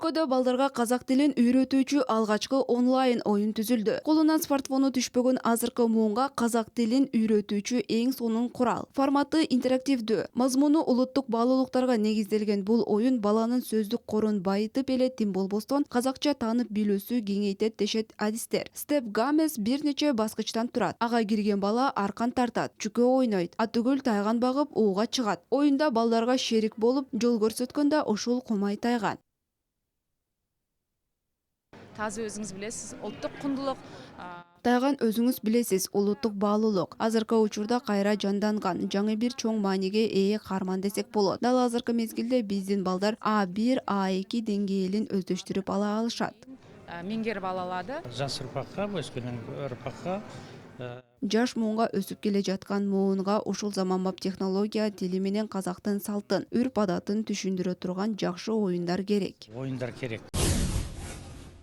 өлкөдө балдарга казак тилин үйрөтүүчү алгачкы онлайн оюн түзүлдү. Колунан смартфону түшпөгөн азыркы муунга казак тилин үйрөтүүчү эң сонун курал. Форматы интерактивдүү, мазмуну улуттук баалуулуктарга негизделген бул оюн баланын сөздүк корун байытып эле тим болбостон казакча таанып билүүсү кеңейтет дешет адистер. Степ Гамес бир нече баскычтан турат. Ага кирген бала аркан тартат, чүкө ойнойт, атүгүл тайган багып ууга чыгат. Оюнда балдарга шерик болуп жол көрсөткөндө ушул кумай тайган. Тазы өзүңүз билесиз, улуттук кундулук. Тайган өзүңүз билесиз, улуттук баалуулук. Азыркы учурда кайра жанданган, жаңы бир чоң мааниге ээ карман десек болот. Дал азыркы мезгилде биздин балдар А1, А2 деңгээлин өздөштүрүп ала алышат. Меңгерип ала алады. Жас ұрпаққа, өскелең ұрпаққа Жаш муунга өсүп келе жаткан муунга ушул заманбап технология тили менен казактын салтын, үрп адатын түшүндүрө турган жакшы оюндар керек. ойындар керек.